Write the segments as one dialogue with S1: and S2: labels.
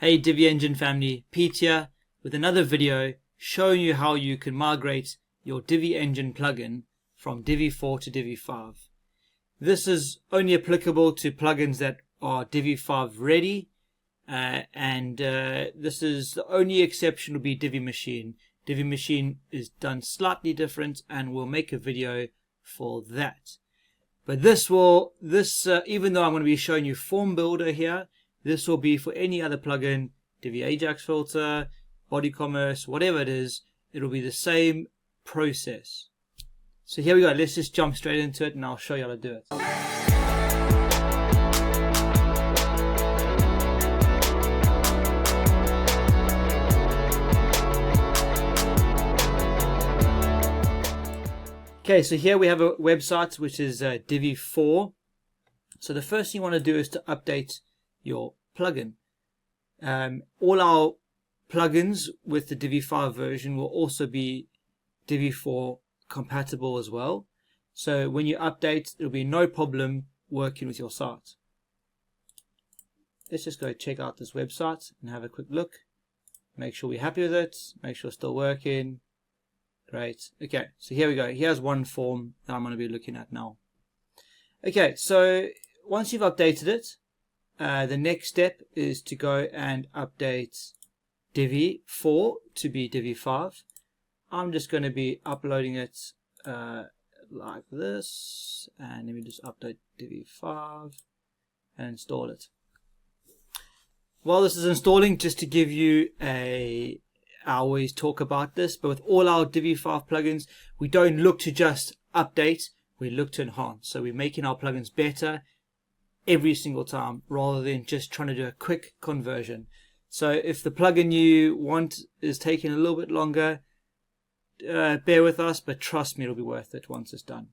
S1: Hey Divi Engine family, Pete here with another video showing you how you can migrate your Divi Engine plugin from Divi 4 to Divi 5. This is only applicable to plugins that are Divi 5 ready, and this is the only exception will be Divi Machine. Divi Machine is done slightly different and we'll make a video for that. But even though I'm going to be showing you Form Builder here, this will be for any other plugin, Divi Ajax filter, body commerce, whatever it is, it'll be the same process. So here we go, let's just jump straight into it and I'll show you how to do it. Okay, so here we have a website which is Divi 4. So the first thing you want to do is to update your plugin. All our plugins with the Divi 5 version will also be Divi 4 compatible as well. So when you update, it'll be no problem working with your site. Let's just go check out this website and have a quick look. Make sure we're happy with it. Make sure it's still working. Great. Okay, so here we go. Here's one form that I'm going to be looking at now. Okay, so once you've updated it, the next step is to go and update Divi 4 to be Divi 5. I'm just going to be uploading it like this, and let me just update Divi 5 and install it. While this is installing, just to give you I always talk about this, but with all our Divi 5 plugins, we don't look to just update, we look to enhance. So we're making our plugins better every single time rather than just trying to do a quick conversion. So if the plugin you want is taking a little bit longer, bear with us, but trust me, it'll be worth it once it's done.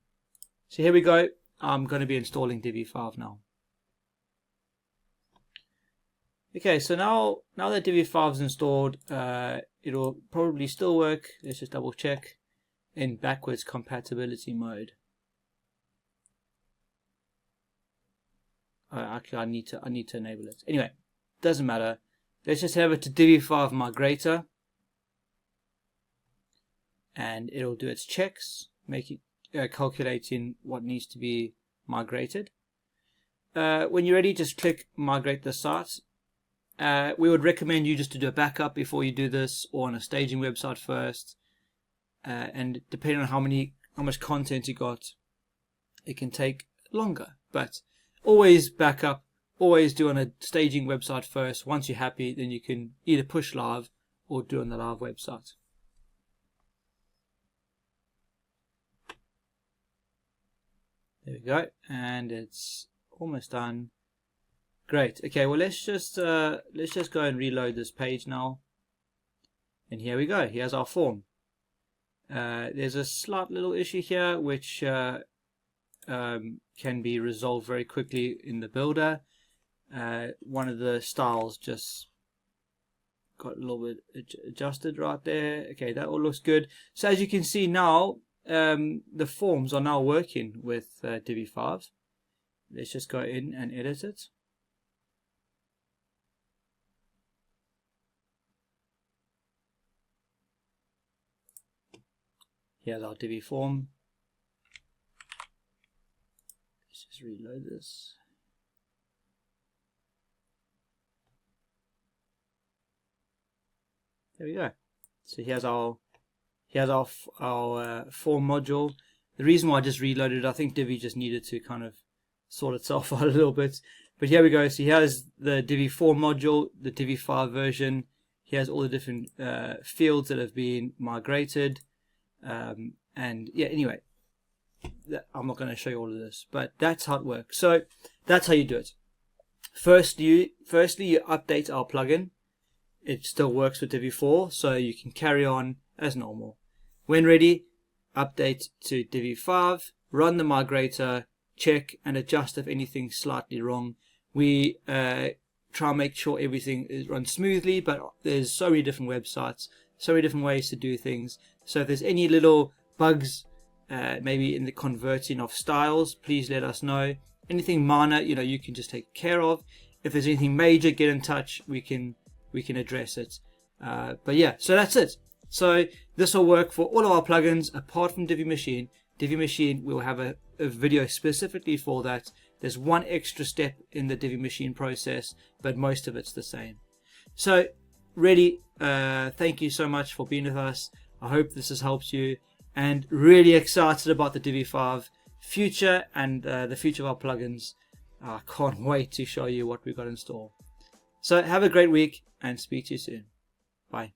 S1: So here we go. I'm going to be installing Divi 5 now. Okay, so now that Divi 5 is installed, it'll probably still work. Let's just double check in backwards compatibility mode. Actually, I need to enable it. Anyway, doesn't matter. Let's just have it to Divi 5 Migrator, and it'll do its checks, calculating what needs to be migrated. When you're ready, just click Migrate the site. We would recommend you just to do a backup before you do this, or on a staging website first. And depending on how much content you got, it can take longer. But always back up, always do on a staging website first. Once you're happy, then you can either push live or do on the live website. There we go, and it's almost done. Great. Okay, well let's just go and reload this page now. And here we go. Here's our form. There's a slight little issue here which can be resolved very quickly in the builder. One of the styles just got a little bit adjusted right there. Okay, that all looks good. So as you can see now, the forms are now working with Divi 5. Let's just go in and edit it. Here's our Divi form. Let's just reload this. There we go. So here's our form module. The reason why I just reloaded, I think Divi just needed to kind of sort itself out a little bit. But here we go. So here's the Divi form module, the Divi 5 version. Here's all the different fields that have been migrated. And yeah, anyway, I'm not going to show you all of this, but that's how it works. So that's how you do it. Firstly, you update our plugin. It still works with Divi 4, so you can carry on as normal. When ready, update to Divi 5, run the migrator, check and adjust if anything's slightly wrong. We try and make sure everything runs smoothly, but there's so many different websites, so many different ways to do things. So if there's any little bugs, maybe in the converting of styles, please let us know. Anything minor, you can just take care of. If there's anything major, get in touch. We can we can address it. But yeah, so that's it. So this will work for all of our plugins apart from Divi Machine. Divi Machine, we'll have a video specifically for that. There's one extra step in the Divi Machine process, but most of it's the same. So really, thank you so much for being with us. I hope this has helped you, and really excited about the Divi 5 future and the future of our plugins. I can't wait to show you what we've got in store. So have a great week and speak to you soon. Bye.